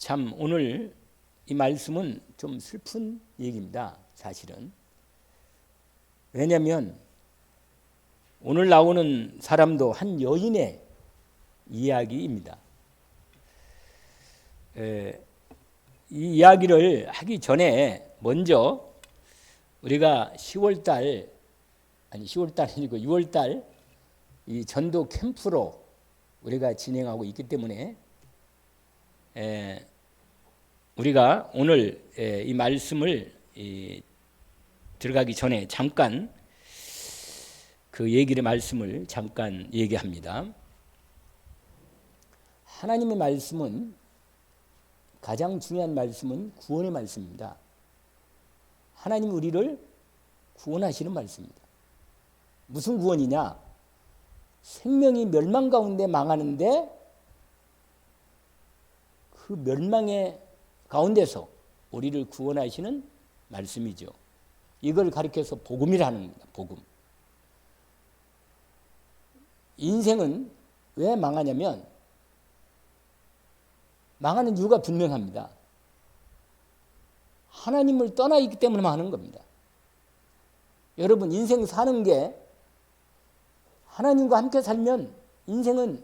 참 오늘 이 말씀은 좀 슬픈 얘기입니다. 사실은. 왜냐하면 오늘 나오는 사람도 한 여인의 이야기입니다. 이 이야기를 하기 전에 먼저 우리가 6월달 아니고 6월달 이 전도 캠프로 우리가 진행하고 있기 때문에 우리가 오늘 이 말씀을 들어가기 전에 잠깐 그 말씀을 잠깐 얘기합니다. 하나님의 말씀은 가장 중요한 말씀은 구원의 말씀입니다. 하나님이 우리를 구원하시는 말씀입니다. 무슨 구원이냐? 생명이 멸망 가운데 망하는데 그 멸망의 가운데서 우리를 구원하시는 말씀이죠. 이걸 가리켜서 복음이라는 겁니다. 복음. 인생은 왜 망하냐면 망하는 이유가 분명합니다. 하나님을 떠나 있기 때문에 망하는 겁니다. 여러분, 인생 사는 게 하나님과 함께 살면 인생은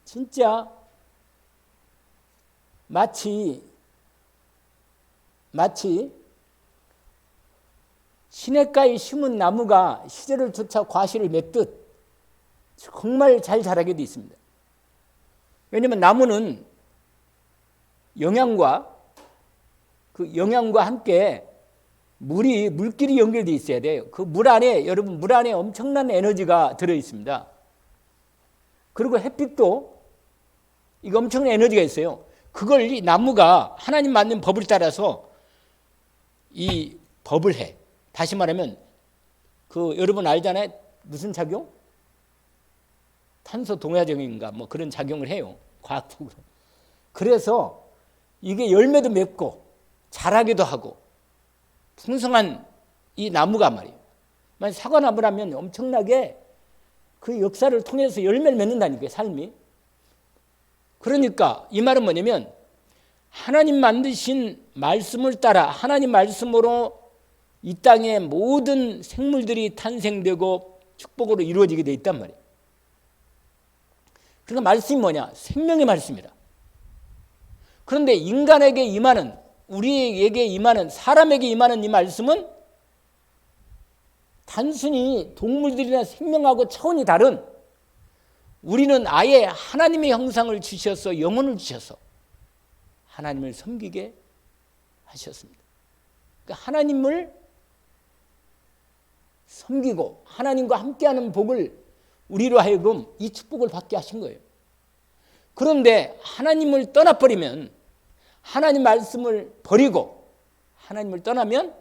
진짜 마치 시냇가에 심은 나무가 시절을 쫓아 과실을 맺듯 정말 잘 자라게 되어 있습니다. 왜냐하면 나무는 영양과 함께 물길이 연결되어 있어야 돼요. 그 물 안에 엄청난 에너지가 들어 있습니다. 그리고 햇빛도 이거 엄청난 에너지가 있어요. 그걸 이 나무가 하나님 만든 법을 따라서 이 법을 해. 다시 말하면 여러분 알잖아요. 무슨 작용? 탄소 동화적인가 뭐 그런 작용을 해요. 과학적으로. 그래서 이게 열매도 맺고 자라기도 하고 풍성한 이 나무가 말이에요. 만약 사과나무라면 엄청나게 그 역사를 통해서 열매를 맺는다니까요. 삶이. 그러니까 이 말은 뭐냐면 하나님 만드신 말씀을 따라 하나님 말씀으로 이 땅의 모든 생물들이 탄생되고 축복으로 이루어지게 돼 있단 말이에요. 그러니까 말씀이 뭐냐? 생명의 말씀이라. 그런데 인간에게 임하는, 우리에게 임하는, 사람에게 임하는 이 말씀은 단순히 동물들이나 생명하고 차원이 다른, 우리는 아예 하나님의 형상을 주셔서 영혼을 주셔서 하나님을 섬기게 하셨습니다. 그러니까 하나님을 섬기고 하나님과 함께하는 복을 우리로 하여금 이 축복을 받게 하신 거예요. 그런데 하나님을 떠나버리면, 하나님 말씀을 버리고 하나님을 떠나면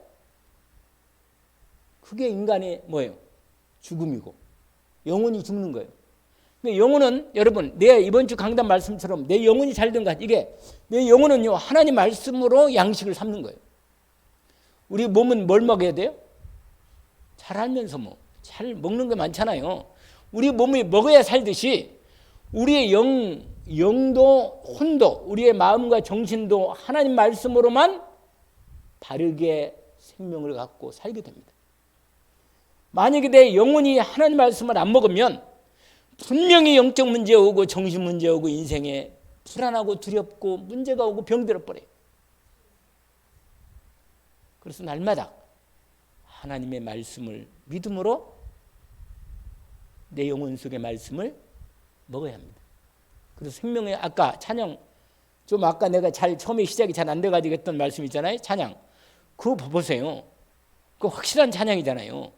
그게 인간의 뭐예요? 죽음이고 영혼이 죽는 거예요. 영혼은 여러분, 내 이번 주 강단 말씀처럼 내 영혼이 잘된가, 이게 내 영혼은요 하나님 말씀으로 양식을 삼는 거예요. 우리 몸은 뭘 먹어야 돼요? 잘 알면서 잘 먹는 게 많잖아요. 우리 몸이 먹어야 살듯이 우리의 영도 혼도, 우리의 마음과 정신도 하나님 말씀으로만 바르게 생명을 갖고 살게 됩니다. 만약에 내 영혼이 하나님 말씀을 안 먹으면 분명히 영적 문제 오고 정신 문제 오고 인생에 불안하고 두렵고 문제가 오고 병들어 버려요. 그래서 날마다 하나님의 말씀을 믿음으로 내 영혼 속의 말씀을 먹어야 합니다. 그래서 생명의 아까 찬양 아까 내가 처음에 시작이 잘 안 돼가지고 했던 말씀 있잖아요. 찬양. 그거 보세요. 그거 확실한 찬양이잖아요.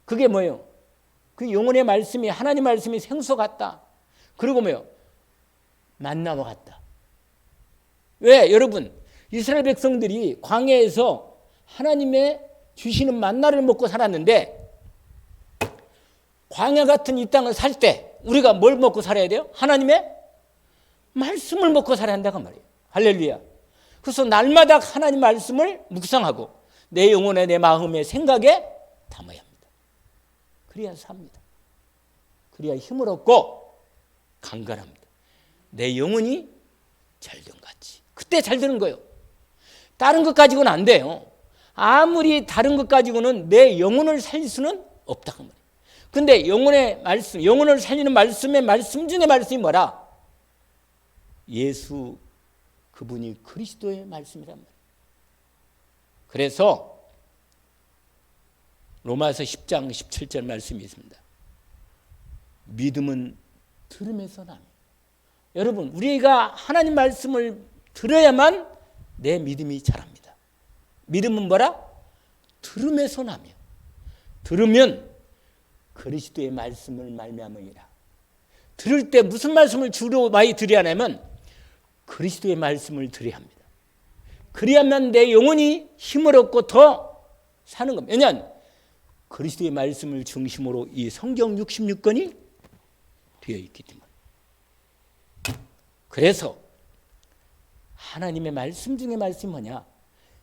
그게 뭐예요? 그 영혼의 말씀이, 하나님 말씀이 생수 같다. 그리고 뭐예요? 만나와 같다. 왜? 여러분, 이스라엘 백성들이 광야에서 하나님의 주시는 만나를 먹고 살았는데, 광야 같은 이 땅을 살 때 우리가 뭘 먹고 살아야 돼요? 하나님의 말씀을 먹고 살아야 한다고 말이에요. 할렐루야. 그래서 날마다 하나님 말씀을 묵상하고 내 영혼에, 내 마음에, 생각에 담아야 합니다. 그래야 삽니다. 그래야 힘을 얻고 강건합니다. 내 영혼이 잘된가. 그때 잘 되는 거예요. 다른 것 가지고는 안 돼요. 아무리 다른 것 가지고는 내 영혼을 살릴 수는 없다 그 말이에요. 근데 영혼의 말씀, 영혼을 살리는 말씀의 말씀 중에 말씀이 뭐라? 예수 그분이 그리스도의 말씀이란 말이에요. 그래서 로마서 10장 17절 말씀이 있습니다. 믿음은 들음에서 나며. 여러분, 우리가 하나님 말씀을 들어야만 내 믿음이 자랍니다. 믿음은 뭐라? 들음에서 나며. 들으면 그리스도의 말씀을 말미암으리라. 들을 때 무슨 말씀을 주로 많이 들어야 하냐면 그리스도의 말씀을 들어야 합니다. 그래야만 내 영혼이 힘을 얻고 더 사는 겁니다. 왜냐하면 그리스도의 말씀을 중심으로 이 성경 66권이 되어 있기 때문에. 그래서 하나님의 말씀 중에 말씀이 뭐냐?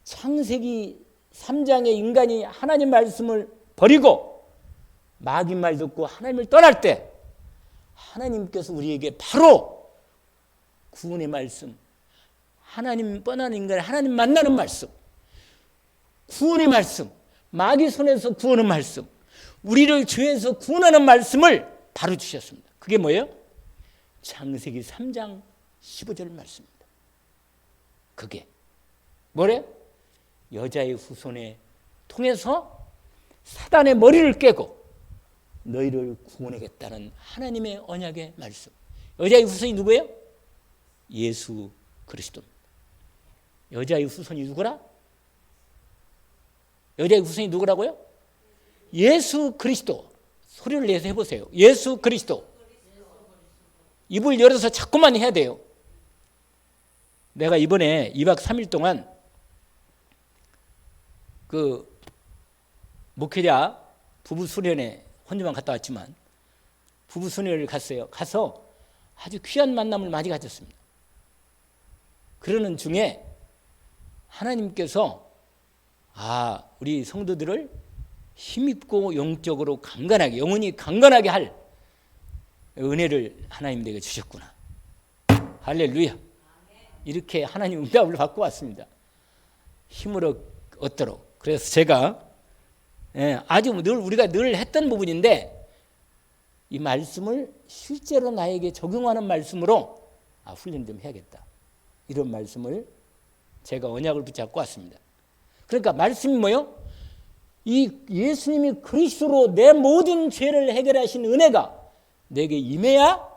창세기 3장의 인간이 하나님 말씀을 버리고 마귀 말 듣고 하나님을 떠날 때 하나님께서 우리에게 바로 구원의 말씀, 하나님 떠나는 인간을 하나님 만나는 말씀, 구원의 말씀, 마귀 손에서 구원의 말씀, 우리를 죄에서 구원하는 말씀을 바로 주셨습니다. 그게 뭐예요? 창세기 3장 15절 말씀입니다. 그게 뭐래? 여자의 후손에 통해서 사단의 머리를 깨고 너희를 구원하겠다는 하나님의 언약의 말씀. 여자의 후손이 누구예요? 예수 그리스도입니다. 여자의 후손이 누구라? 여자의 후손이 누구라고요? 예수 그리스도. 소리를 내서 해보세요. 예수 그리스도. 입을 열어서 자꾸만 해야 돼요. 내가 이번에 2박 3일 동안 그 목회자 부부 수련회 혼자만 갔다 왔지만 부부 수련회를 갔어요. 가서 아주 귀한 만남을 많이 가졌습니다. 그러는 중에 하나님께서 우리 성도들을 힘있고 영적으로 강건하게, 영혼이 강건하게 할 은혜를 하나님에게 주셨구나. 할렐루야. 이렇게 하나님 응답을 받고 왔습니다. 힘을 얻도록. 그래서 제가 아주 늘 우리가 늘 했던 부분인데 이 말씀을 실제로 나에게 적용하는 말씀으로 훈련 좀 해야겠다. 이런 말씀을 제가 언약을 붙잡고 왔습니다. 그러니까 말씀이 뭐예요? 이 예수님이 그리스도로 내 모든 죄를 해결하신 은혜가 내게 임해야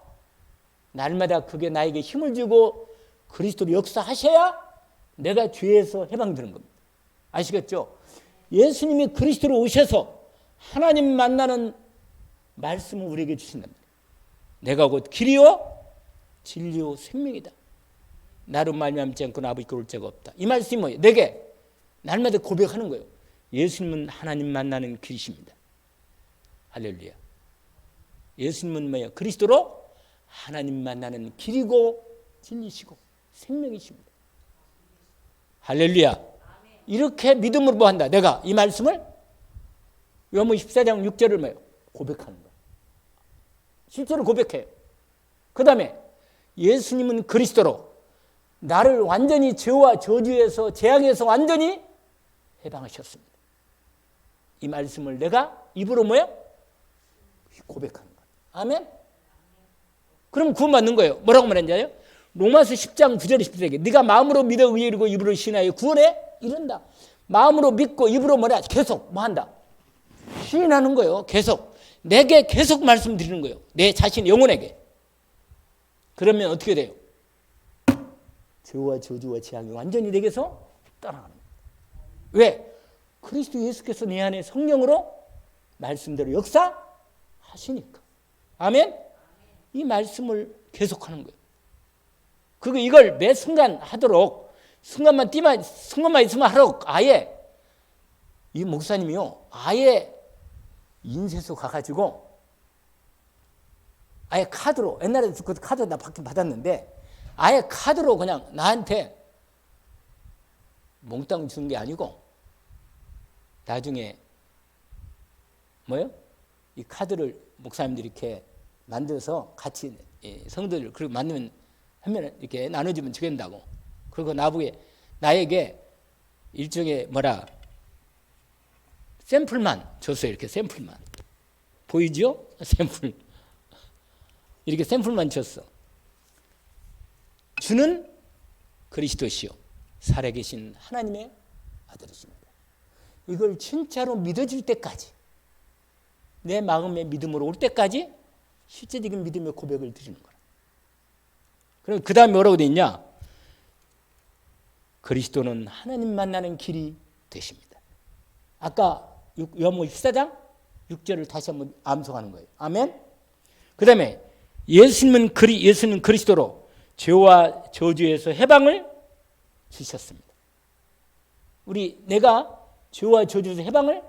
날마다 그게 나에게 힘을 주고 그리스도로 역사하셔야 내가 죄에서 해방되는 겁니다. 아시겠죠? 예수님이 그리스도로 오셔서 하나님 만나는 말씀을 우리에게 주신답니다. 내가 곧 길이요 진리요 생명이다. 나로 말미암지 않고는 아버지께 올 자가 없다. 이 말씀이 뭐예요? 내게 날마다 고백하는 거예요. 예수님은 하나님 만나는 길이십니다. 할렐루야. 예수님은 뭐예요? 그리스도로 하나님 만나는 길이고 진리시고 생명이십니다. 할렐루야. 이렇게 믿음으로 뭐 한다? 내가 이 말씀을 요한복음 14장 6절을 뭐예요? 고백하는 거예요. 실제로 고백해요. 그 다음에 예수님은 그리스도로 나를 완전히 죄와 저주에서 재앙에서 완전히 해방하셨습니다. 이 말씀을 내가 입으로 뭐예요? 고백하는 거예요. 아멘? 그럼 구원받는 거예요. 뭐라고 말했냐요? 로마서 10장 9절에 10절에 네가 마음으로 믿어 의에 이르고 입으로 신하여 구원에 이른다. 마음으로 믿고 입으로 뭐라? 계속 뭐 한다? 시인하는 거예요. 계속. 내게 계속 말씀드리는 거예요. 내 자신 영혼에게. 그러면 어떻게 돼요? 죄와 저주와 재앙이 완전히 내게서 떠나가는 거예요. 왜? 그리스도 예수께서 내 안에 성령으로 말씀대로 역사하시니까. 아멘? 이 말씀을 계속하는 거예요. 그리고 이걸 매 순간 하도록 순간만 있으면 하도록 아예 이 목사님이요. 아예 인쇄소 가가지고 아예 카드로 옛날에 그 카드 나 받았는데 아예 카드로 그냥 나한테 몽땅 주는 게 아니고 나중에 뭐요? 이 카드를 목사님들이 이렇게 만들어서 같이 성도들 그리고 만들면 하면 이렇게 나눠주면 주겠다고 그리고 나에게 일종의 샘플만 줬어요. 이렇게 샘플만. 보이죠? 샘플. 이렇게 샘플만 줬어. 주는 그리스도시요 살아계신 하나님의 아들이십니다. 이걸 진짜로 믿어질 때까지, 내 마음의 믿음으로 올 때까지 실제적인 믿음의 고백을 드리는 거라. 그럼 그 다음에 뭐라고 돼 있냐? 그리스도는 하나님 만나는 길이 되십니다. 아까 요한복음 14장 6절을 다시 한번 암송하는 거예요. 아멘. 그 다음에 예수는 그리스도로 죄와 저주에서 해방을 주셨습니다. 내가 죄와 저주에서 해방을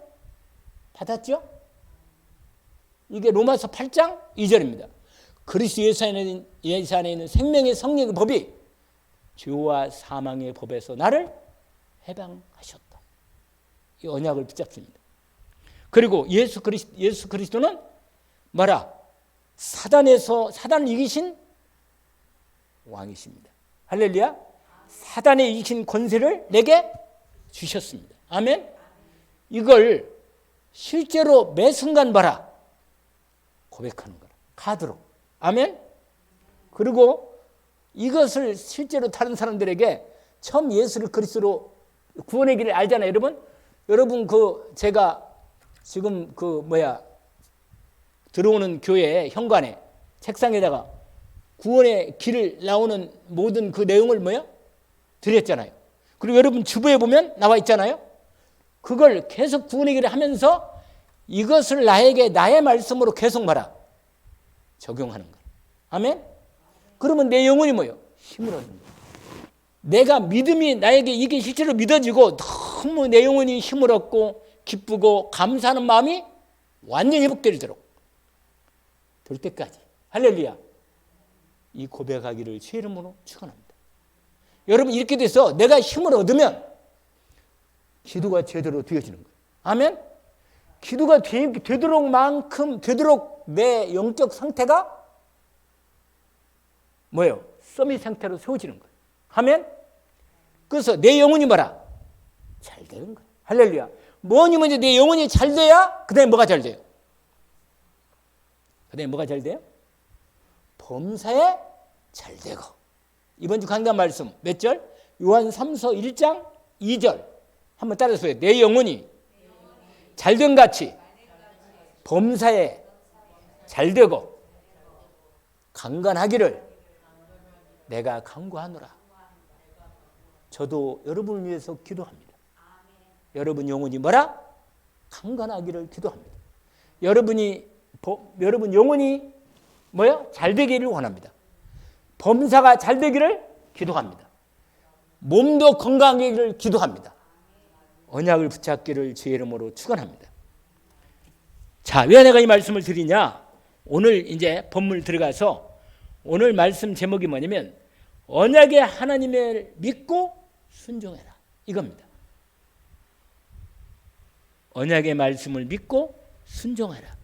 받았죠? 이게 로마서 8장 2절입니다. 그리스도 예수 안에 있는 생명의 성령의 법이 죄와 사망의 법에서 나를 해방하셨다. 이 언약을 붙잡습니다. 그리고 예수 그리스도는 사단을 이기신 왕이십니다. 할렐루야. 사단의 이기신 권세를 내게 주셨습니다. 아멘. 이걸 실제로 매 순간 고백하는 거라. 카드로. 아멘. 그리고 이것을 실제로 다른 사람들에게 처음 예수를 그리스도로 구원의 길을 알잖아요, 여러분. 여러분 제가 지금 들어오는 교회 현관에 책상에다가 구원의 길을 나오는 모든 그 내용을 드렸잖아요. 그리고 여러분 주부에 보면 나와 있잖아요. 그걸 계속 구원의 길을 하면서 이것을 나의 말씀으로 계속 적용하는 거예요. 아멘. 그러면 내 영혼이 힘을 얻는 거예요. 내가 믿음이 나에게 이게 실제로 믿어지고 너무 내 영혼이 힘을 얻고 기쁘고 감사하는 마음이 완전히 회복되도록 될 때까지, 할렐루야, 이 고백하기를 주의 이름으로 축원합니다. 여러분, 이렇게 돼서 내가 힘을 얻으면 기도가 제대로 되어지는 거예요. 아멘. 기도가 되도록 내 영적 상태가 서밋 상태로 세워지는 거예요. 아멘. 그래서 내 영혼이 잘 되는 거예요. 할렐루야. 뭐니 먼저 내 영혼이 잘 돼야 그 다음에 뭐가 잘 돼요? 그 다음에 뭐가 잘 돼요? 범사에 잘 되고. 이번 주 강단 말씀 몇 절? 요한 3서 1장 2절 한번 따라서요. 내 영혼이 잘된 같이 범사에 잘 되고 강건하기를 내가 간구하노라. 저도 여러분을 위해서 기도합니다. 여러분 영혼이 강건하기를 기도합니다. 여러분 영혼이 잘 되기를 원합니다. 범사가 잘 되기를 기도합니다. 몸도 건강하기를 기도합니다. 언약을 붙잡기를 주의 이름으로 축원합니다. 자, 왜 내가 이 말씀을 드리냐? 오늘 이제 본문 들어가서 오늘 말씀 제목이 뭐냐면 언약의 하나님을 믿고 순종해라, 이겁니다. 언약의 말씀을 믿고 순종해라.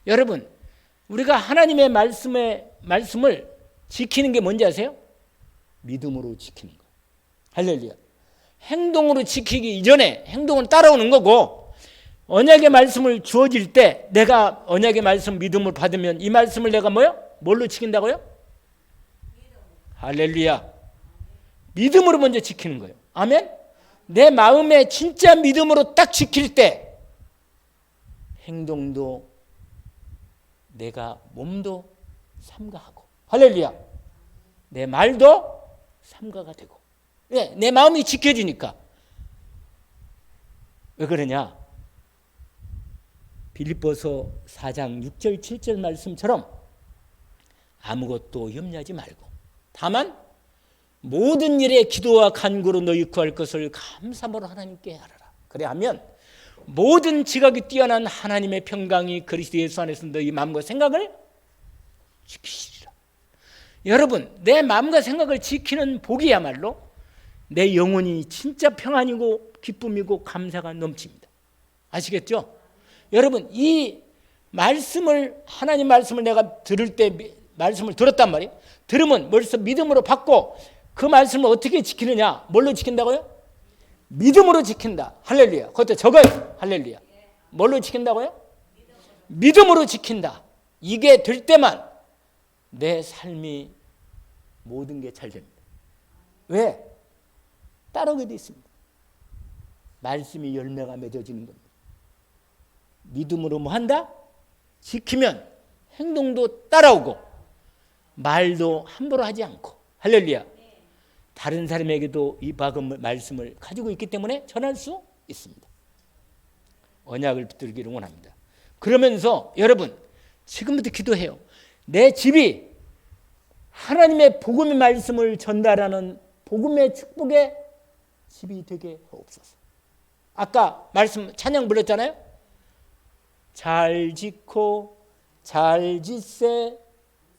여러분, 우리가 하나님의 말씀을 지키는 게 뭔지 아세요? 믿음으로 지키는 거예요. 할렐루야. 행동으로 지키기 이전에 행동은 따라오는 거고, 언약의 말씀을 주어질 때 내가 언약의 말씀 믿음을 받으면 이 말씀을 내가 뭘로 지킨다고요? 할렐루야. 믿음으로 먼저 지키는 거예요. 아멘. 내 마음에 진짜 믿음으로 딱 지킬 때 행동도 내가 몸도 삼가하고, 할렐루야, 내 말도 삼가가 되고. 왜? 내 마음이 지켜지니까. 왜 그러냐? 빌립보서 4장 6절 7절 말씀처럼 아무것도 염려하지 말고 다만 모든 일에 기도와 간구로 너희 구할 것을 감사함으로 하나님께 하라라. 그래 하면 모든 지각이 뛰어난 하나님의 평강이 그리스도 예수 안에서 너희 마음과 생각을 지키시리라. 여러분, 내 마음과 생각을 지키는 복이야말로 내 영혼이 진짜 평안이고 기쁨이고 감사가 넘칩니다. 아시겠죠? 여러분, 이 말씀을, 하나님 말씀을 내가 들을 때 말씀을 들었단 말이에요. 들으면 벌써 믿음으로 받고 그 말씀을 어떻게 지키느냐? 뭘로 지킨다고요? 믿음으로 지킨다. 할렐루야. 그것도 적어요. 할렐루야. 뭘로 지킨다고요? 믿음으로 지킨다. 이게 될 때만 내 삶이 모든 게 잘 됩니다. 왜? 따르게 돼 있습니다. 말씀이 열매가 맺어지는 겁니다. 믿음으로 뭐 한다? 지키면 행동도 따라오고 말도 함부로 하지 않고 할렐루야. 다른 사람에게도 이 박은 말씀을 가지고 있기 때문에 전할 수 있습니다. 언약을 붙들기를 원합니다. 그러면서 여러분 지금부터 기도해요. 내 집이 하나님의 복음의 말씀을 전달하는 복음의 축복의 집이 되게 하옵소서. 아까 말씀 찬양 불렀잖아요. 잘 짓고 잘 짓세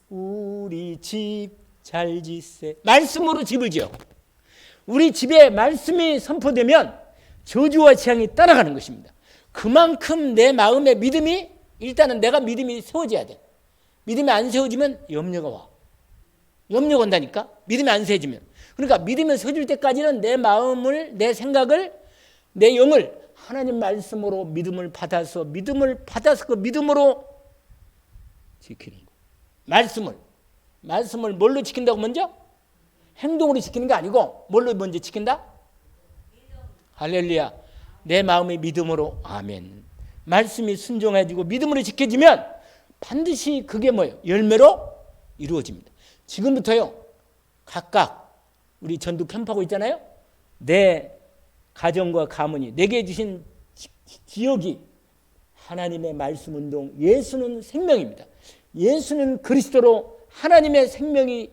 우리 집 잘 짓세. 말씀으로 집을 지어. 우리 집에 말씀이 선포되면 저주와 재앙이 따라가는 것입니다. 그만큼 내 마음의 믿음이 일단은 내가 믿음이 세워져야 돼. 믿음이 안 세워지면 염려가 와. 염려가 온다니까. 믿음이 안 세워지면. 그러니까 믿음이 세워질 때까지는 내 마음을 내 생각을 내 영을 하나님 말씀으로 믿음을 받아서 그 믿음으로 지키는 거. 말씀을 뭘로 지킨다고 먼저? 행동으로 지키는 게 아니고 뭘로 먼저 지킨다? 할렐루야. 내 마음의 믿음으로 아멘. 말씀이 순종해지고 믿음으로 지켜지면 반드시 그게 뭐예요? 열매로 이루어집니다. 지금부터요. 각각 우리 전도 캠프하고 있잖아요. 내 가정과 가문이 내게 주신 지역이 하나님의 말씀 운동. 예수는 생명입니다. 예수는 그리스도로 하나님의 생명이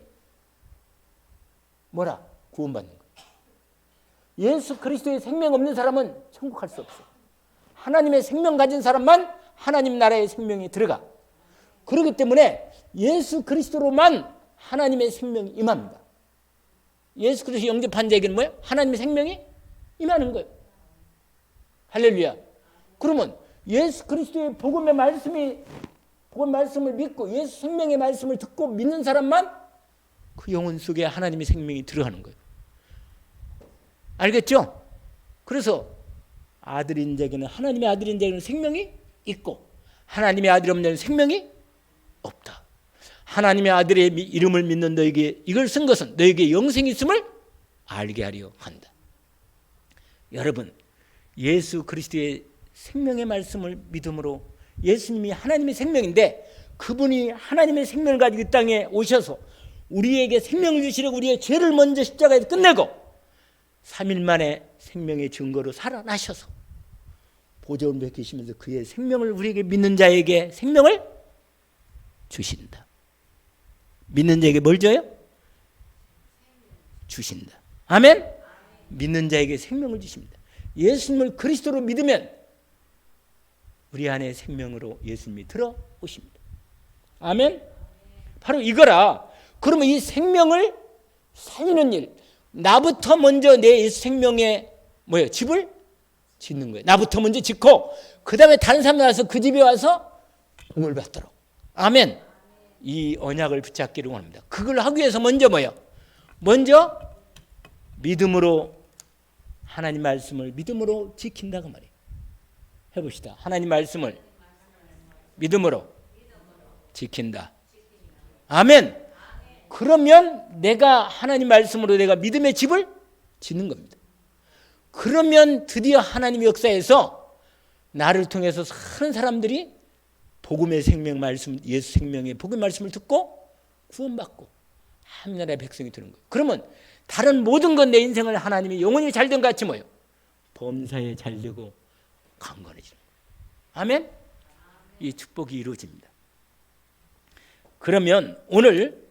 뭐라? 구원받는 거예요. 예수 그리스도의 생명 없는 사람은 천국 갈 수 없어요. 하나님의 생명 가진 사람만 하나님 나라의 생명이 들어가. 그렇기 때문에 예수 그리스도로만 하나님의 생명이 임합니다. 예수 그리스도 영접한 자에게는 뭐예요? 하나님의 생명이 임하는 거예요. 할렐루야. 그러면 예수 그리스도의 복음의 말씀을 믿고 예수 생명의 말씀을 듣고 믿는 사람만 그 영혼 속에 하나님의 생명이 들어가는 거예요. 알겠죠? 그래서 아들인 자에게는 하나님의 아들인 자에게는 생명이 있고 하나님의 아들이 없는 자에게는 생명이 없다. 하나님의 아들의 이름을 믿는 너에게 이걸 쓴 것은 너에게 영생이 있음을 알게 하려 한다. 여러분 예수 그리스도의 생명의 말씀을 믿음으로 예수님이 하나님의 생명인데 그분이 하나님의 생명을 가지고 이 땅에 오셔서 우리에게 생명을 주시려고 우리의 죄를 먼저 십자가에서 끝내고 3일 만에 생명의 증거로 살아나셔서 보좌를 베푸시면서 그의 생명을 우리에게 믿는 자에게 생명을 주신다. 믿는 자에게 뭘 줘요? 주신다. 아멘? 믿는 자에게 생명을 주십니다. 예수님을 그리스도로 믿으면 우리 안에 생명으로 예수님이 들어오십니다. 아멘? 바로 이거라. 그러면 이 생명을 살리는 일, 나부터 먼저 내 예수 생명에 뭐예요? 집을 짓는 거예요. 나부터 먼저 짓고 그 다음에 다른 사람이 와서 그 집에 와서 복을 받도록. 아멘. 이 언약을 붙잡기를 원합니다. 그걸 하기 위해서 먼저 뭐예요? 먼저 믿음으로 하나님 말씀을 믿음으로 지킨다 그 말이에요. 해봅시다. 하나님 말씀을 믿음으로 지킨다. 아멘. 그러면 내가 하나님 말씀으로 내가 믿음의 집을 짓는 겁니다. 그러면 드디어 하나님의 역사에서 나를 통해서 많은 사람들이 복음의 생명 말씀, 예수 생명의 복음 말씀을 듣고 구원받고 하나님의 백성이 되는 거예요. 그러면 다른 모든 건 내 인생을 하나님이 영원히 잘된 것 같이 뭐예요? 범사에 잘되고 강건해지는 거예요. 아멘? 이 축복이 이루어집니다. 그러면 오늘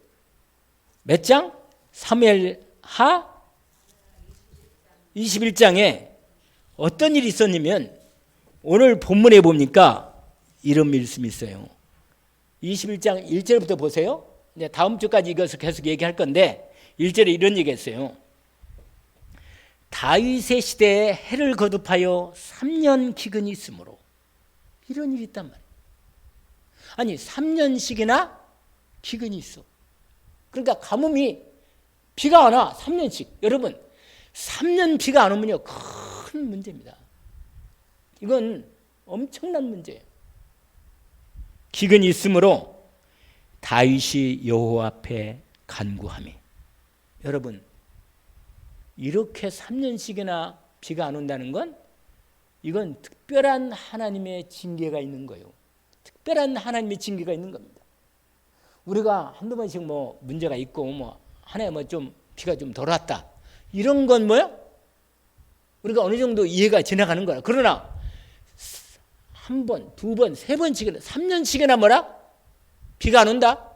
몇 장? 사무엘하 21장에 어떤 일이 있었냐면 오늘 본문에 보니까 이런 말씀이 있어요. 21장 1절부터 보세요. 이제 다음 주까지 이것을 계속 얘기할 건데 1절에 이런 얘기했어요. 다윗의 시대에 해를 거듭하여 3년 기근이 있으므로 이런 일이 있단 말이에요. 아니 3년씩이나 기근이 있어. 그러니까 가뭄이 비가 안 와. 3년씩. 여러분 3년 비가 안 오면요 큰 문제입니다. 이건 엄청난 문제예요. 기근이 있으므로 다윗이 여호와 앞에 간구하며. 여러분 이렇게 3년씩이나 비가 안 온다는 건 이건 특별한 하나님의 징계가 있는 거예요. 특별한 하나님의 징계가 있는 겁니다. 우리가 한두 번씩 뭐 문제가 있고 뭐 하나에 뭐 좀 비가 좀 덜 왔다 이런 건 뭐요? 우리가 어느 정도 이해가 지나가는 거야. 그러나 한 번, 두 번, 세 번씩이나 3년씩이나 뭐라? 비가 안 온다?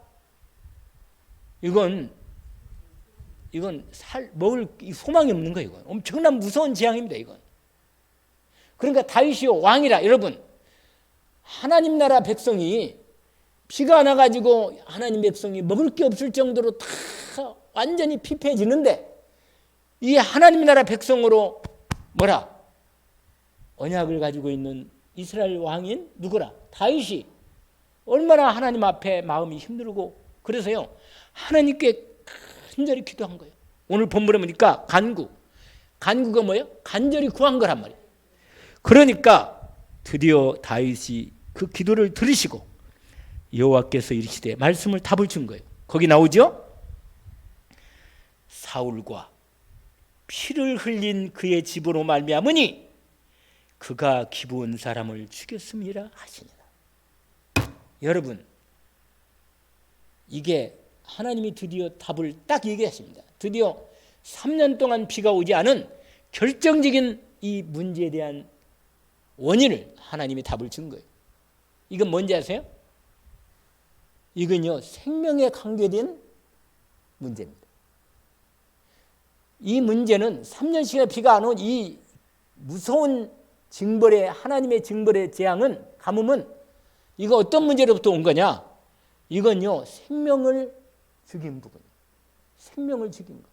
이건 먹을 소망이 없는 거예요. 이건 엄청난 무서운 재앙입니다. 이건. 그러니까 다윗이 왕이라. 여러분 하나님 나라 백성이 비가 안 와가지고 하나님 백성이 먹을 게 없을 정도로 다 완전히 피폐해지는데 이 하나님 나라 백성으로 뭐라? 언약을 가지고 있는 이스라엘 왕인 누구라? 다윗이 얼마나 하나님 앞에 마음이 힘들고 그래서요 하나님께 간절히 기도한 거예요. 오늘 본문에 보니까 간구가 뭐예요? 간절히 구한 거란 말이에요. 그러니까 드디어 다윗이 그 기도를 들으시고 여호와께서 이르시되 말씀을 답을 준 거예요. 거기 나오죠? 사울과 피를 흘린 그의 집으로 말미암으니 그가 기브온 사람을 죽였음이라 하시니라. 여러분 이게 하나님이 드디어 답을 딱 얘기하십니다. 드디어 3년 동안 비가 오지 않은 결정적인 이 문제에 대한 원인을 하나님이 답을 준 거예요. 이건 뭔지 아세요? 이건요 생명에 관계된 문제입니다. 이 문제는 3년씩이나 비가 안 온 이 무서운 징벌의 하나님의 징벌의 재앙은 가뭄은 이거 어떤 문제로부터 온 거냐? 이건요 생명을 죽인 부분, 생명을 죽인 것.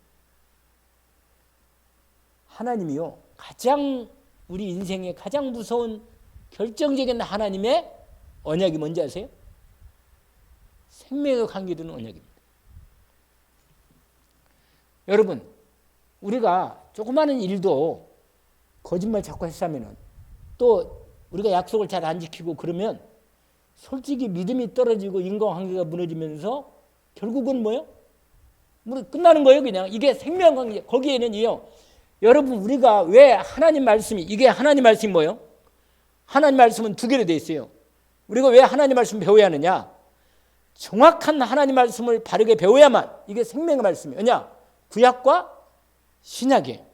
하나님이요 가장 우리 인생의 가장 무서운 결정적인 하나님의 언약이 뭔지 아세요? 생명에 관계되는 언약입니다. 여러분 우리가 조그마한 일도 거짓말 자꾸 했으면 또 우리가 약속을 잘 안 지키고 그러면 솔직히 믿음이 떨어지고 인간관계가 무너지면서 결국은 뭐예요? 끝나는 거예요. 그냥 이게 생명관계. 거기에는요 여러분 우리가 왜 하나님 말씀이 이게 하나님 말씀이 뭐예요? 하나님 말씀은 두 개로 되어 있어요. 우리가 왜 하나님 말씀 배워야 하느냐? 정확한 하나님 말씀을 바르게 배워야만 이게 생명의 말씀이에요. 왜냐? 구약과 신약이에요.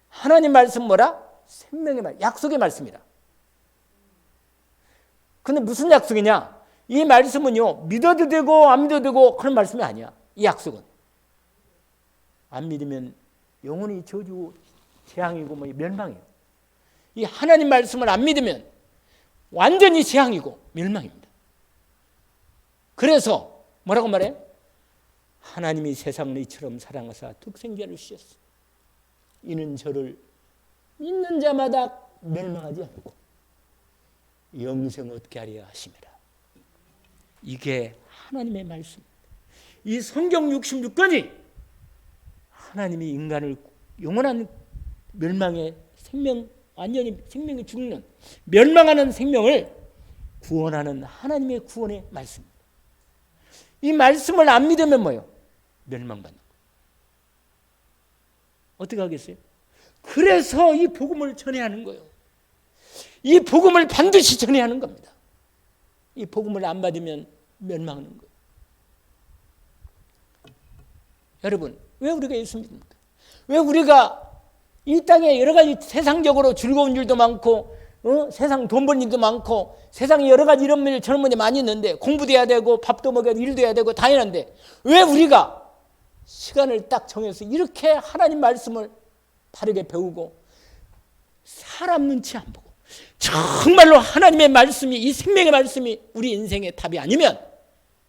하나님 말씀 뭐라? 생명의 말, 약속의 말씀이라. 근데 무슨 약속이냐? 이 말씀은요 믿어도 되고 안 믿어도 되고 그런 말씀이 아니야. 이 약속은 안 믿으면 영원히 저주 재앙이고 뭐 멸망이에요. 이 하나님 말씀을 안 믿으면 완전히 재앙이고 멸망입니다. 그래서 뭐라고 말해요? 하나님이 세상을 이처럼 사랑하사 독생자를 주셨어. 이는 저를 믿는 자마다 멸망하지 않고 영생 얻게 하려 하심이라. 이게 하나님의 말씀입니다. 이 성경 66권이 하나님이 인간을 영원한 멸망의 생명, 완전히 생명이 죽는 멸망하는 생명을 구원하는 하나님의 구원의 말씀입니다. 이 말씀을 안 믿으면 뭐예요? 멸망받는 거예요. 어떻게 하겠어요? 그래서 이 복음을 전해야 하는 거예요. 이 복음을 반드시 전해야 하는 겁니다. 이 복음을 안 받으면 멸망하는 거예요. 여러분, 왜 우리가 예수 믿습니까? 왜 우리가 이 땅에 여러 가지 세상적으로 즐거운 일도 많고 세상 돈 버는 일도 많고 세상에 여러 가지 이런 일 저런 문제 많이 있는데 공부도 해야 되고 밥도 먹어야 되고 일도 해야 되고 당연한데 왜 우리가 시간을 딱 정해서 이렇게 하나님 말씀을 바르게 배우고 사람 눈치 안 보고 정말로 하나님의 말씀이 이 생명의 말씀이 우리 인생의 답이 아니면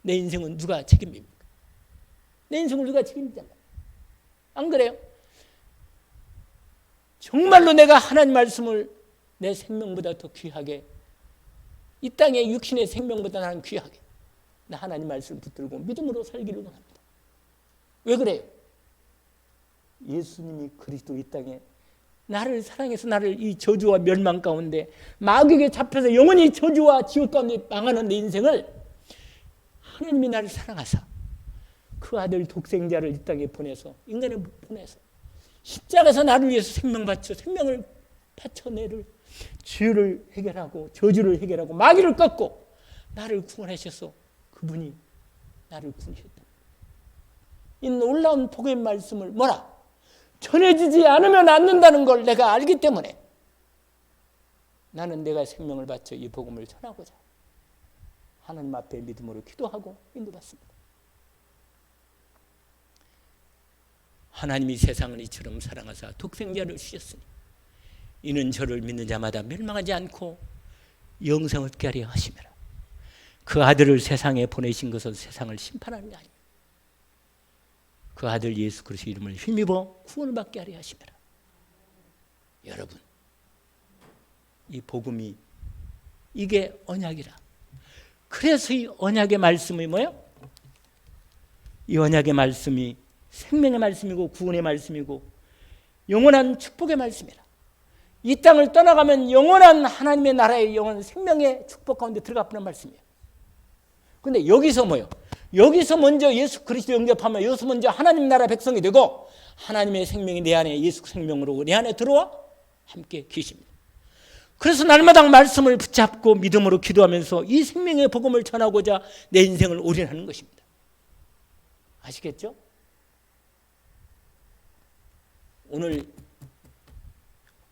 내 인생은 누가 책임집니까? 내 인생을 누가 책임지잖아요. 안 그래요? 정말로 내가 하나님 말씀을 내 생명보다 더 귀하게 이 땅의 육신의 생명보다 나는 귀하게 나 하나님 말씀을 붙들고 믿음으로 살기를 원합니다. 왜 그래요? 예수님이 그리스도 이 땅에 나를 사랑해서 나를 이 저주와 멸망 가운데 마귀에게 잡혀서 영원히 저주와 지옥 가운데 망하는 내 인생을 하나님이 나를 사랑하사 그 아들 독생자를 이 땅에 보내서 인간에 보내서 십자가에서 나를 위해서 생명 바쳐 생명을 바쳐 내를 죄를 해결하고 저주를 해결하고 마귀를 꺾고 나를 구원하셔서 그분이 나를 구원하셨다. 이 놀라운 복의 말씀을 뭐라? 전해지지 않으면 안 된다는 걸 내가 알기 때문에 나는 내가 생명을 바쳐 이 복음을 전하고자 하나님 앞에 믿음으로 기도하고 인도받습니다. 하나님이 세상을 이처럼 사랑하사 독생자를 주셨으니 이는 저를 믿는 자마다 멸망하지 않고 영생을 얻게 하려 하심이라. 그 아들을 세상에 보내신 것은 세상을 심판하는 게 아닙니다. 그 아들 예수 그리스도 이름을 힘입어 구원을 받게 하려 하심이라. 여러분, 이 복음이 이게 언약이라. 그래서 이 언약의 말씀이 뭐예요? 이 언약의 말씀이 생명의 말씀이고 구원의 말씀이고 영원한 축복의 말씀이라. 이 땅을 떠나가면 영원한 하나님의 나라의 영원한 생명의 축복 가운데 들어가는 말씀이에요. 그런데 여기서 뭐예요? 여기서 먼저 예수 그리스도 영접하면 여기서 먼저 하나님 나라 백성이 되고 하나님의 생명이 내 안에 예수 생명으로 내 안에 들어와 함께 계십니다. 그래서 날마다 말씀을 붙잡고 믿음으로 기도하면서 이 생명의 복음을 전하고자 내 인생을 올인하는 것입니다. 아시겠죠? 오늘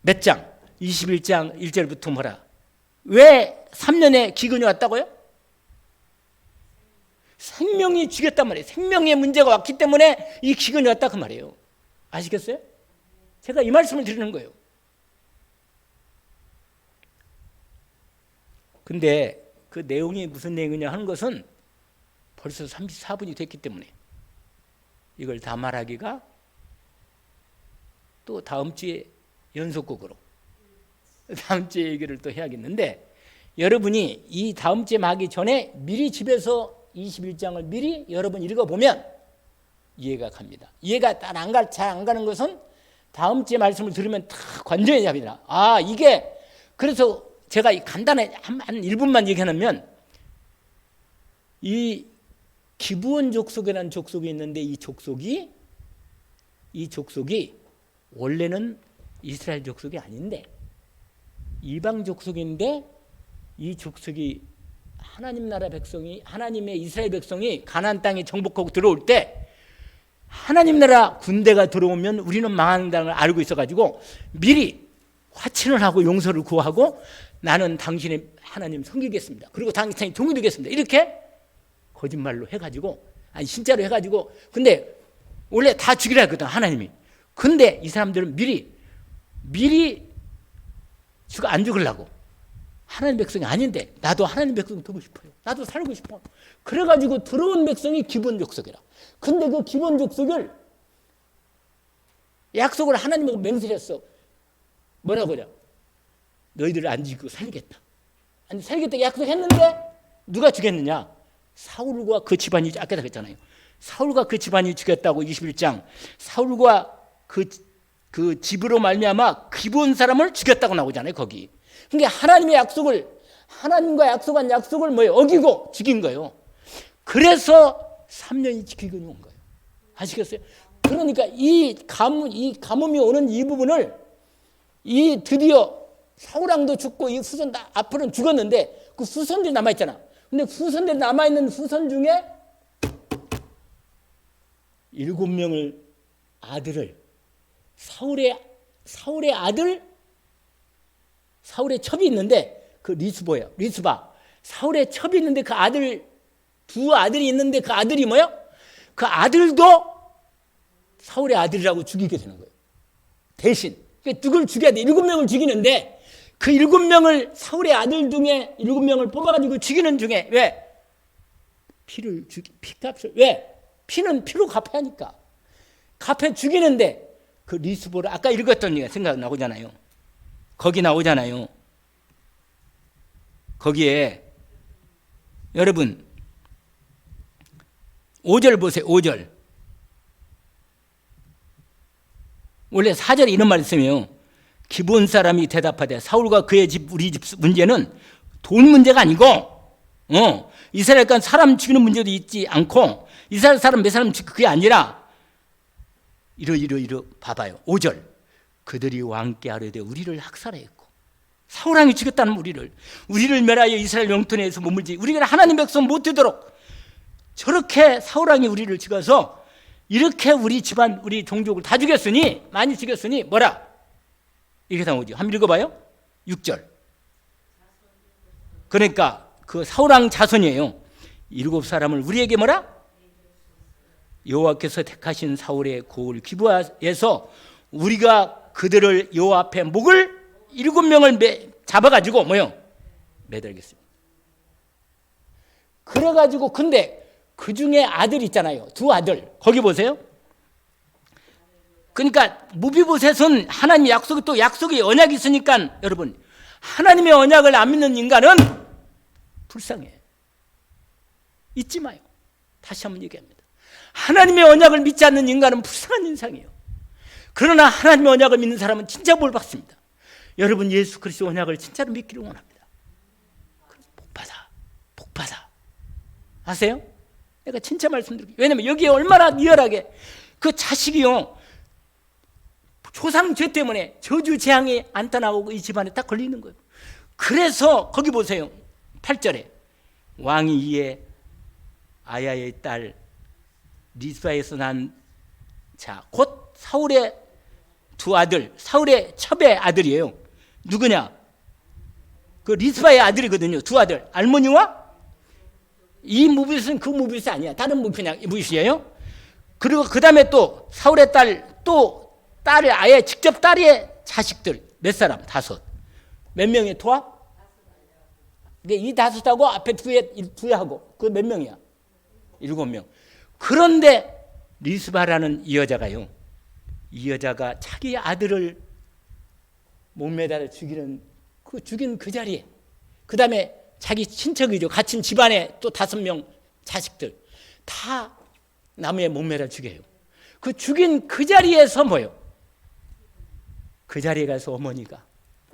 몇 장? 21장 1절부터 뭐라? 왜 3년에 기근이 왔다고요? 생명이 죽였단 말이에요. 생명의 문제가 왔기 때문에 이 기근이 왔다 그 말이에요. 아시겠어요? 제가 이 말씀을 드리는 거예요. 근데 그 내용이 무슨 내용이냐 하는 것은 벌써 34분이 됐기 때문에 이걸 다 말하기가 또 다음 주에 연속곡으로 다음 주에 얘기를 또 해야겠는데 여러분이 이 다음 주에 하기 전에 미리 집에서 21장을 미리 여러분 읽어보면 이해가 갑니다. 이해가 잘 안 가는 것은 다음 주에 말씀을 들으면 다 관전이 잡니다. 아, 이게 그래서 제가 간단히 한 1분만 얘기하면 이 기브온 족속이라는 족속이 있는데 이 족속이 원래는 이스라엘 족속이 아닌데 이방 족속인데 이 족속이 하나님 나라 백성이 하나님의 이스라엘 백성이 가나안 땅에 정복하고 들어올 때 하나님 나라 군대가 들어오면 우리는 망한다는 걸 알고 있어가지고 미리 화친을 하고 용서를 구하고 나는 당신의 하나님 섬기겠습니다. 그리고 당신이 종이 되겠습니다. 이렇게 거짓말로 해가지고 아니 진짜로 해가지고 근데 원래 다 죽이라 했거든 하나님이. 근데 이 사람들은 미리 안 죽으려고 하나님 백성이 아닌데 나도 하나님 백성 되고 싶어요. 나도 살고 싶어. 그래가지고 들어온 백성이 기본 족속이라. 근데 그 기본 족속을 약속을 하나님하고 맹세했어. 뭐라고 그래? 너희들을 안 죽이고 살리겠다. 아니 살리겠다 약속했는데 누가 죽였느냐? 사울과 그 집안이 아까 그랬잖아요. 사울과 그 집안이 죽였다고 21장. 사울과 그 집으로 말미암아 기본 사람을 죽였다고 나오잖아요. 거기. 그러니까 하나님과 약속한 약속을 뭐예요? 어기고 죽인 거예요. 그래서 3년이 기근이 온 거예요. 아시겠어요? 그러니까 이 가뭄이 오는 이 부분을 이 드디어 사울왕도 죽고 이 후손 앞으로는 죽었는데 그 후손들이 남아있잖아. 근데 후손들이 남아있는 후손 중에 7명을 아들을 사울의 아들 사울의 첩이 있는데 그 리스바 사울의 첩이 있는데 그 아들 두 아들이 있는데 그 아들이 뭐예요? 그 아들도 사울의 아들이라고 죽이게 되는 거예요. 대신 누굴 죽여야 돼? 7명을 죽이는데 그 7명을 사울의 아들 중에 7명을 뽑아가지고 죽이는 중에 왜? 피값을 왜? 피는 피로 갚아야 하니까 갚아 죽이는데 그 리스보를 아까 읽었던 얘기가 생각나오잖아요. 거기 나오잖아요. 거기에 여러분 5절 보세요. 5절 원래 4절에 이런 말씀이에요. 기브온 사람이 대답하되 사울과 그의 집 우리 집 문제는 돈 문제가 아니고 이스라엘과 사람 죽이는 문제도 있지 않고 이스라엘 사람 몇 사람 그게 아니라 이러 봐봐요. 5절 그들이 왕께 아뢰되 우리를 학살하였고 사울 왕이 죽였다는 우리를 멸하여 이스라엘 영토내에서 머물지 우리가 하나님 백성 못 되도록 저렇게 사울 왕이 우리를 죽여서 이렇게 우리 집안 우리 종족을 다 죽였으니 많이 죽였으니 뭐라 이렇게 나오죠. 한번 읽어봐요. 6절 그러니까 그 사울 왕 자손이에요. 7사람을 우리에게 뭐라 여호와께서 택하신 사울의 고을 기브아에서 우리가 그들을 여호와 앞에 목을 7명을 잡아가지고 매달겠습니다. 그래가지고 근데 그 중에 아들 있잖아요. 2 아들 거기 보세요. 그러니까 무비보셋은 하나님의 약속이 또 약속의 언약이 있으니까 여러분 하나님의 언약을 안 믿는 인간은 불쌍해. 잊지 마요. 다시 한번 얘기합니다. 하나님의 언약을 믿지 않는 인간은 불쌍한 인상이에요. 그러나 하나님의 언약을 믿는 사람은 진짜 복 받습니다. 여러분 예수 그리스도 언약을 진짜로 믿기를 원합니다. 복 받아. 아세요? 내가 진짜 말씀드릴게요. 왜냐하면 여기에 얼마나 리얼하게 그 자식이요 조상 죄 때문에 저주 재앙이 안타나오고 이 집안에 딱 걸리는 거예요. 그래서 거기 보세요. 8절에 왕이 이에 아야의 딸 리스바에서 난 자 곧 사울의 2 아들 사울의 첩의 아들이에요. 누구냐? 그 리스바의 아들이거든요. 2 아들 알모니와 이 무비스는 그 무비스 아니야. 다른 무비스예요. 그리고 그 다음에 또 사울의 딸의 아예 직접 딸의 자식들 몇 사람? 5. 몇 명의 토합? 이 5하고 앞에 2에 하고 그 몇 명이야? 7명. 그런데 리스바라는 이 여자가요. 이 여자가 자기 아들을 목매달아 죽인 그 자리에 그 다음에 자기 친척이죠. 같은 집안에 또 5명 자식들 다 나무에 목매달아 죽여요. 그 죽인 그 자리에서 뭐요? 그 자리에 가서 어머니가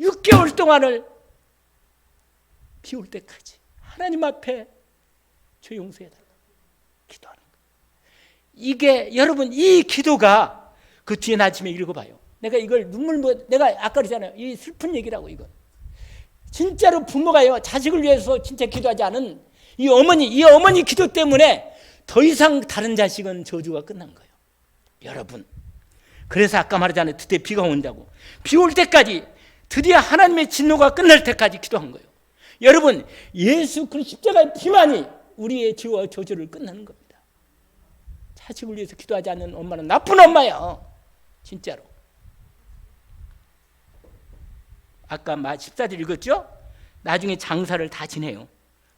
6개월 동안을 비올 때까지 하나님 앞에 죄 용서해달라 기도하는 거예요. 이게 여러분 이 기도가 그 뒤에 아침에 읽어봐요. 내가 이걸 내가 아까 그랬잖아요. 이 슬픈 얘기라고 이건. 진짜로 부모가요 자식을 위해서 진짜 기도하지 않은 이 어머니 기도 때문에 더 이상 다른 자식은 저주가 끝난 거예요. 여러분 그래서 아까 말했잖아요. 드디어 비가 온다고. 비 올 때까지 드디어 하나님의 진노가 끝날 때까지 기도한 거예요. 여러분 예수 그리스도 십자가의 피만이 우리의 죄와 저주를 끝나는 겁니다. 자식을 위해서 기도하지 않는 엄마는 나쁜 엄마야. 진짜로. 아까 14절 읽었죠? 나중에 장사를 다 지내요.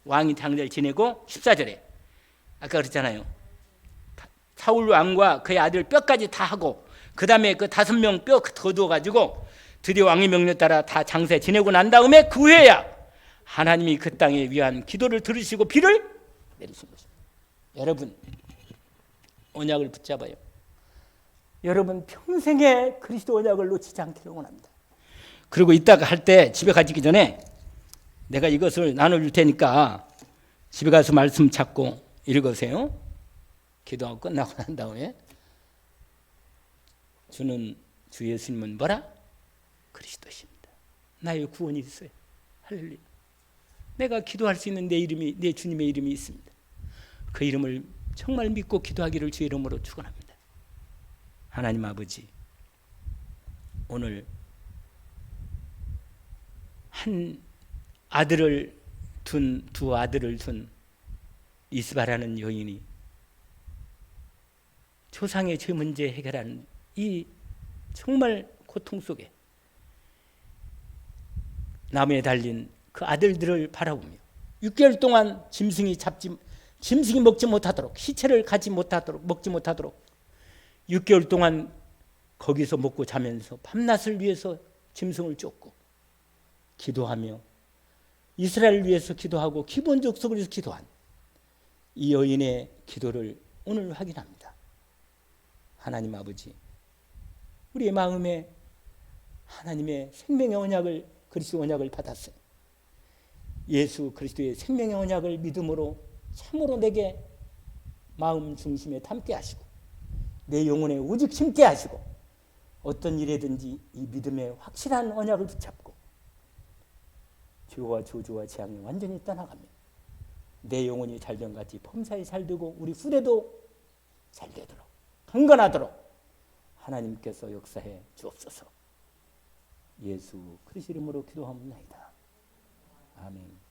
왕이 장사를 지내고 14절에 아까 그랬잖아요. 사울 왕과 그의 아들 뼈까지 다 하고 그 다음에 그 5명 뼈 거두어가지고 드디어 왕의 명령에 따라 다 장사 지내고 난 다음에 그 후에야 하나님이 그 땅에 위한 기도를 들으시고 비를 내리신 것입니다. 여러분 언약을 붙잡아요. 여러분 평생에 그리스도 언약을 놓치지 않기를 원합니다. 그리고 이따가 할 때 집에 가기 전에 내가 이것을 나눠줄 테니까 집에 가서 말씀 찾고 읽으세요. 기도하고 끝나고 난 다음에 주는 주 예수님은 뭐라? 그리스도십니다. 나의 구원이 있어요. 할렐루야. 내가 기도할 수 있는 내 주님의 이름이 있습니다. 그 이름을 정말 믿고 기도하기를 주의 이름으로 축원합니다. 하나님 아버지, 오늘 한 아들을 둔 2 아들을 둔 리스바라는 여인이 조상의 죄 문제 해결하는 이 정말 고통 속에 나무에 달린 그 아들들을 바라보며 6개월 동안 짐승이 먹지 못하도록 시체를 먹지 못하도록 6개월 동안 거기서 먹고 자면서 밤낮을 위해서 짐승을 쫓고 기도하며 이스라엘을 위해서 기도하고 기본적 속을 위해서 기도한 이 여인의 기도를 오늘 확인합니다. 하나님 아버지, 우리의 마음에 하나님의 생명의 언약을, 그리스도 언약을 받았어요. 예수 그리스도의 생명의 언약을 믿음으로 참으로 내게 마음 중심에 담게 하시고 내 영혼에 오직 심게 하시고 어떤 일에든지 이 믿음의 확실한 언약을 붙잡고 죄와 저주와 재앙이 완전히 떠나가며 내 영혼이 잘된같이 범사에 잘되고 우리 후대도 잘되도록 강건하도록 하나님께서 역사해 주옵소서. 예수 그리스도 이름으로 기도하옵나이다. 아멘.